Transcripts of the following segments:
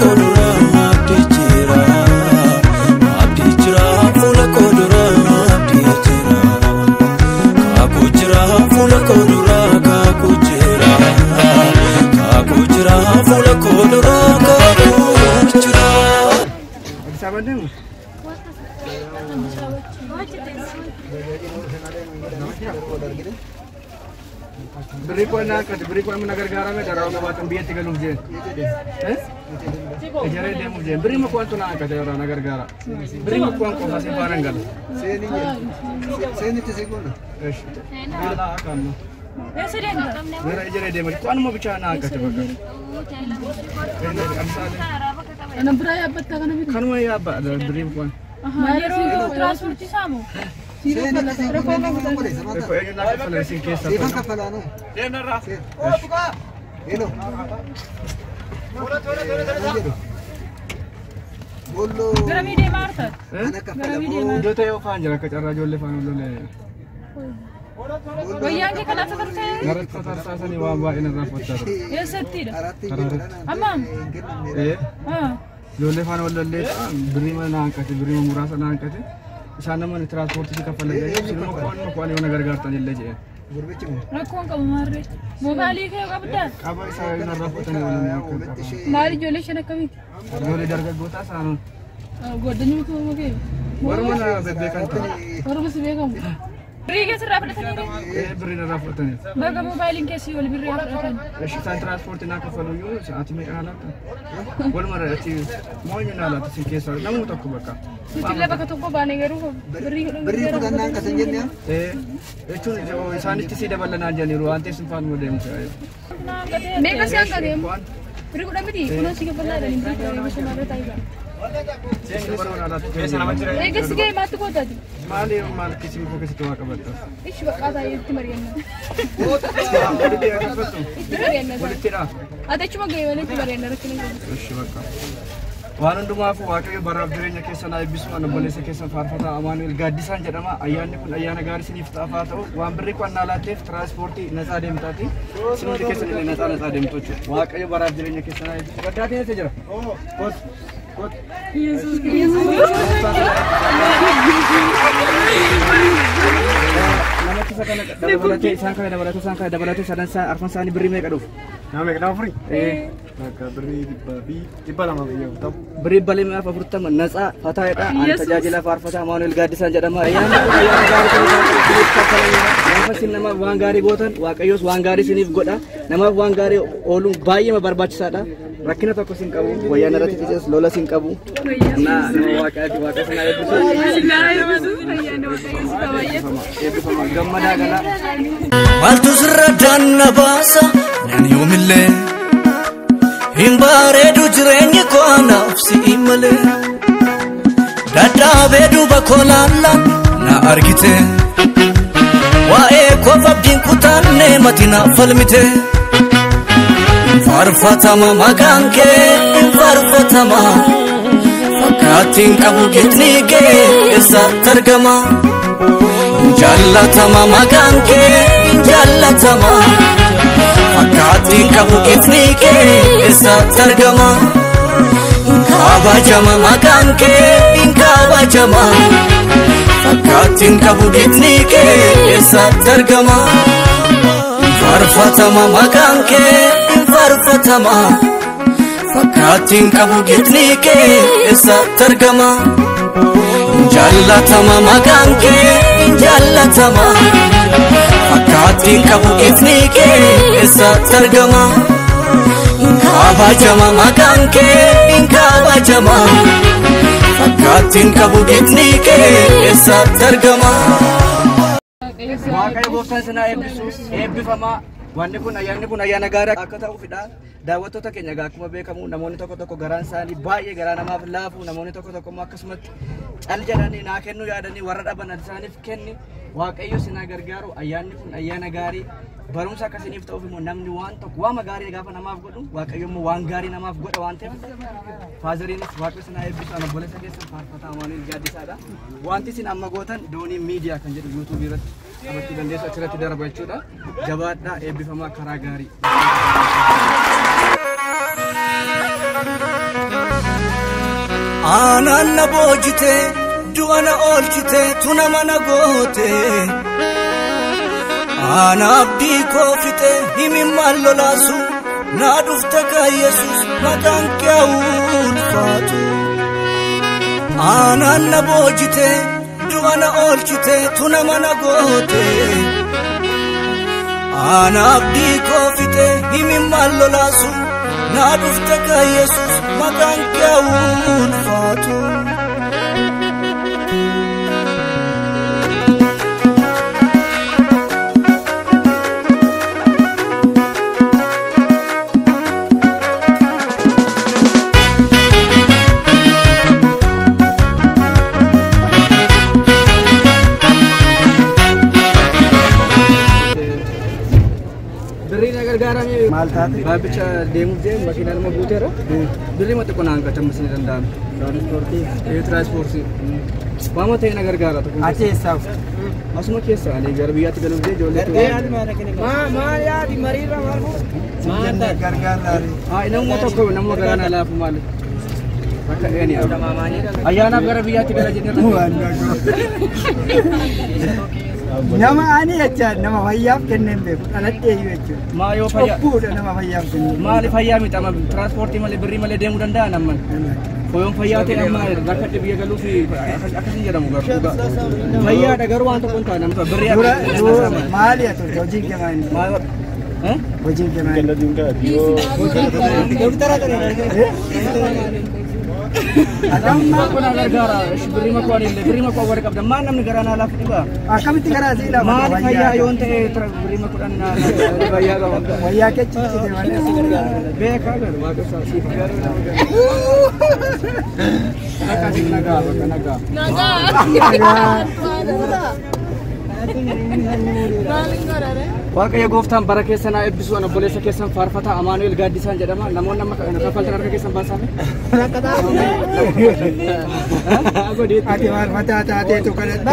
kodura abdi jira fuula kodura abdi jira kaku jira fuula kodura kaku jira fuula kodura kaku jira. Sabar dong. Beri ko naman nagargara may daraw na batang biya tiga lugjen. Ejare demo jen. Beri mo kuan to na ka daraw nagargara. Beri mo kuan ko kasi baranggal. Seni te segundo. Ala akan mo. Mera ejare demo. Kuan mo bicara na ka tabaga. Anong beraya ba't ka namin? Kan mo ya ba beri mo kuan. Mayroon transport sa mo. Sino pala? Pero kung ako Ko ayun na ka pala sing kesa. Sino ka pala no? Dem na ra. Oh, buka. Hello. Bolo. Garamide Marta. Anak ka pala mo. Do tayo kan jara ka cara jolle fa no le. Wayang ke kana sa tarse? Narat sa tarsa sa ni waba ina ra fotar. Yes, settir. Arati. Amam. Jolle fa no le beri ma na ka beri ma murasa na ka sana man transport si kapal lagi. Sino mo kuan yung nagargartan nila je. Gurbichi mo. Rakon ka mare. Mobile ke ka bada? Aba isa na rapotan ni wala ko. Mari jole siya na kami. Jolle darga gota sa ano. Godanyo ko mo ke. Wala mo na bebekan ta. Wala mo sabi ko. Beri sa rapat sa nila. Beri na rapotan ni. Baga mobile ke si wala beri rapat. Sa transport na ka falo yo sa ati may alat. Wala mo ra ati mo yun na alat si kesa. Namu to ko baka. Sila baka to ko ba ni garo ko. Beri ko danang kasanyan niya. Itu jo isani tisi da balla na jani ru ante sun fan mo dem sa ayo. Me kasi ang kagem. Beri ko dami di. Kuno sige pala da ni beri ko sa mara tayo. Kasi kaya matu ko tadi. Mali yung mal kisi mo kasi tuwa ka ba to? Ish ba kada yung timarian na. Timarian na. Ulit tira. Ate cuma gaya wala timarian na rakin ko. Ish baka. Wanan dumafu wakay barab dire nya kesa na ibisu ana bole sa kesa farfata Amanuel Gadisan jedhama ayyaanni kun ayyaana gaarii siniif ta'aa ta'u waan birri kun naalateef transportii nasaa deemtaati sinuti keessa illee nasaa deemtu jechuudha waaqayyo barab dire nya kesa na ibisu gaddaatee isa jira kot Yesus Kristus namatti sakana dabalate sadansa arfan saani birri meeqa dhufu nama meeqa dhufu Maka beri lama beliau. Beri balik maaf pertama nasa fatah itu anta jajila farfasa Amanuel Gadisan jedhama ayaan pasti nama wangari gotan wakayos wangari sinif goda nama wangari olung bayi ma barbaachisaadha rakkina tokko sin qabu wayyaana irratti tijas lola sin qabu na wakati wakasana eebbifama gammadaa gala maltu sirradan nabasa nan yomille Imbaredu jireenyi koanaaf si male dadhabeedu bakolalla na argite waa'ee koof abdiin kutanne matina falmite farfatama maqaan kee farfatama fakkaatiin qabu gitni kee eessatti argama jaallatama maqaan kee jaallatama Fakkaatiin qabu gitni kee eessatti argama kabajama maqaan kee kabajama Fakkaatiin qabu gitni kee eessatti argama farfatama maqaan kee farfatama Fakkaatiin qabu gitni kee eessatti argama jaallatama maqaan kee jaallatama Fakkaatiin qabu gitni kee eessatti argama kabajama maqaan kee kabajama Fakkaatiin qabu gitni kee eessatti argama Waaqayyo gooftaan sana eebbifama wanni kun ayyaana gaarii akka ta'u fidha daawwattoota keenya akkuma beekamu namoonni tokko garaan isaanii baay'ee garaa namaaf laafu namoonni tokko akkasumatti cal jedhanii naa kennuu yaadanii warra dhaban isaaniif kenni waaqayyo sinaa gargaaru ayyaanni kun ayyaana gaarii barumsa akkasiniif ta'uuf immoo namni waan tokko waan gaarii gaafa namaaf godhu waaqayyo immoo waan gaarii namaaf godha waan ta'eef faazariinis waaqayyo sinaa eebbisu ana boleessa keessan faarfataa Amanuel Gaaddisaadha wanti isin amma gootan doonii miidiyaa kan jedhu YouTube irratti abatti dandeessu achirratti darba jechuudha jabaadhaa eebbifamaa karaa gaarii aanaan na boojite du'a na oolchite tuna mana goote ana abdii koo fixe himimmaan lolaasu naa dhufte kaa Yesuus maqaan kee ulfaatu aanaan na boojite du'a na oolchite tuna mana goote ana abdii koo fixe himimmaan lolaasu naa dhufte kaa Yesuus maqaan kee ulfaatu Maltaati. Baabicha deemuuf deemu makiinaa nama guuteera. Birrii mata qonnaan qacamu isin danda'ame. Tiraanspoortii. Waama ta'e na gargaara. Achi eessaaf? Asuma keessa ani gara biyyaatti galuuf dee ijoollee. Maal yaadi mariirra maal Sinjanna gargaarraari. Namuma tokko nama garaana laafu maali? Akka dheeni ayyaanaaf gara biyyaatti gala jennee. Nama ani jechaan nama fayyaaf kenneen beeku dhaladhee jechuudha. Maa yoo fayyaa? Obbuudha nama fayyaaf kenneen. Maali fayyaa miti amma tiraanspoortii malee birrii malee deemuu danda'a namman. Foyoon fayyaa ta'e amma rakkadde biyya galuu fi akkasii jedhamu garuu fayyaadha garuu waan tokko hin taane nama birrii maali ati hojiin kemaan? Hojiin kemaan? Doktara ta'e. Adamma kuna gargaara birrii makoo ani birrii makoo warra qabda maan namni garaana laaf dhiba akkamitti garaa sii lafa maal fayyaa yoon ta'e birrii makoo dhanna fayyaa qaba wayyaa kechichite malee beekaa garu waaqa siif nagaa Waaqayyo gooftaan bara keessan haa eebbisu obboleessa keessan faarfataa Amaanu'eel Gaaddisaan jedhama namoonni amma kaffaltan harka keessan baasame ati faarfataa taateetu kanatti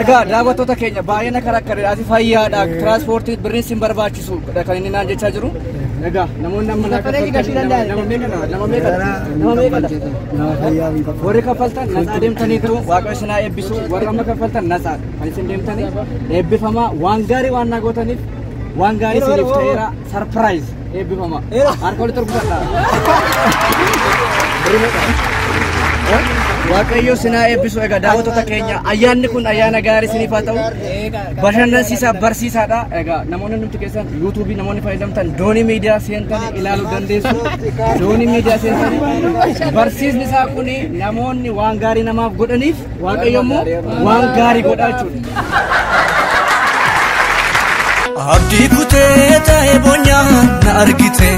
egaa daawwattoota keenya baay'ee na karakkariidhaati fayyaadha tiraanspoortii birriin sin barbaachisu kan inni naan jechaa jiru egaa namoonni amma naa kaffaltan nama meeqadha warri kaffaltan nasaa deemtaniitu Waaqayyo isin haa eebbisu warri amma kaffaltan nasaa kan isin deemtanii eebbifamaa waan gaarii waan naa gootaniif waan gaarii isiniif ta'eera sarpiraayiz eebbifamaa harka walitti rukutadhaa Waaqayyo isin haa eebbisu egaa daawwattoota keenya ayyaanni kun ayyaana gaarii isiniif haa ta'u bashannansiisaa barsiisaadha egaa namoonni nuti keessan yuutuubii namoonni fayyadamtan doonii miidiyaa seentanii ilaaluu dandeessu doonii miidiyaa seentanii barsiisni isaa kun namoonni waan gaarii namaaf godhaniif Waaqayyo immoo waan gaarii godhaa jechuudha. Abdii kutee ta'e boonyaa na argite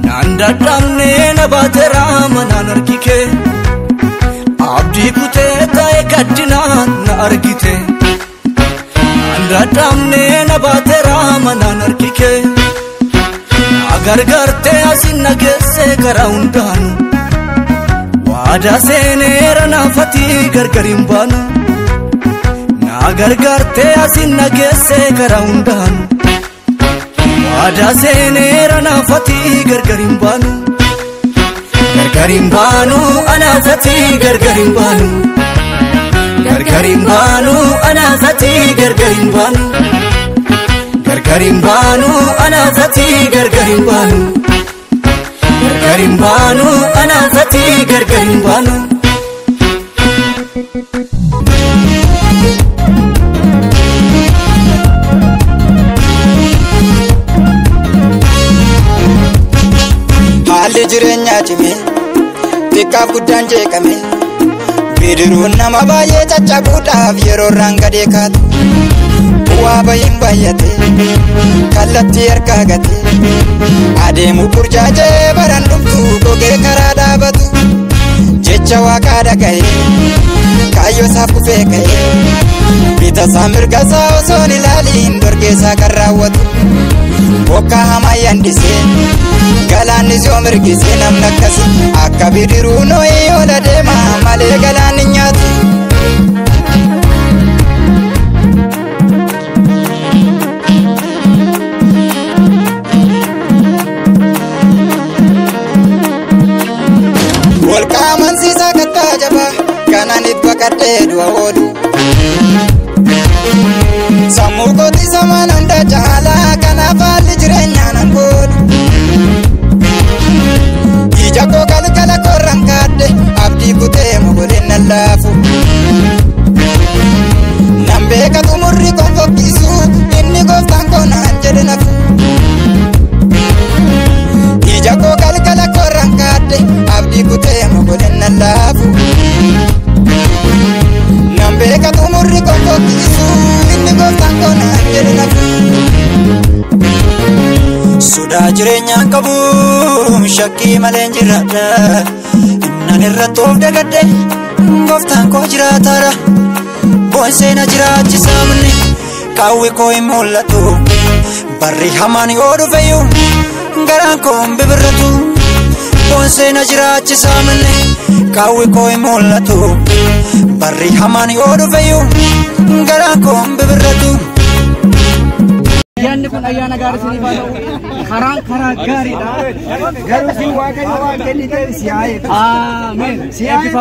naan dadhabne na baateera manaan argike abdii kutee ta'e gaddinaan na argite naan dadhabne na baateera manaan argike na gargaartee asin na geesse karaa hundaanu waadaa seeneera naafati gargar hin baanu na gargaartee asin na geesse karaa hundaanu waadaa seeneera naafati gargar hin baanu gargar hin baanu anaafati gargar hin baanu gargar hin baanu anaafati gargar hin baanu gargar hin baanu anaafati gargar hin baanu gargar hin baanu anaafati gargar hin baanu haalli jireenyaa cime xiqqaaf guddaan jeeqame bidiruun nama baay'ee caccabuudhaaf yeroo irraan gadee kaatu bu'aa bahiin baay'ate kallattii harkaa gate adeemu burjaajee baran dhumtu gogee karaa dhaabatu jecha waaqaa dhaga'e kaayyoo isaaf kufee ka'e bita isaa mirga isaa osoon ilaaliin dorgeessaa kan raawwatu bokkaa hamaa yandisee galaannis yoo mirgisee namni akkasi akka bidiruu noo'ee oola deema malee galaan hin nyaatu. sodaadhee du'a oolu. Sammuu kooti samaan hunda caalaa kanaaf haalli jireenyaa nan godhu. Ija koo galgala korran kaadde abdii kutee mogoleen nan laafu. Nan beeka xumurri kon fokkisu inni gooftaan koo naan jedhe nafu. Ija koo galgala korran kaadde abdii kutee mogoleen nan laafu. Nan beeka xumurri kon fokkisu inni gooftaan koo naan jedhe nafu. Sodaa jireenyaan qabu shakkii malee jiraadha. Innan irratti of dagadhe gooftaan koo jiraataadha. Boonsee na jiraachisaa manni kaawwi koo hin mul'atu. Barri hamaan yoo dhufeyyuu garaan koo hin bibirratu. Boonsee na jiraachisaa manni kaawwi koo hin mul'atu. Barri hamaan yoo dhufeyyuu garaan koo hin bibirratu. Ayyaanni kun ayyaana gaarii isiniif haa ta'u. Karaa gaariidha. Garuu si waaqayyo waan kenniteef si haa eebbisu. Ameen. Si haa eebbisu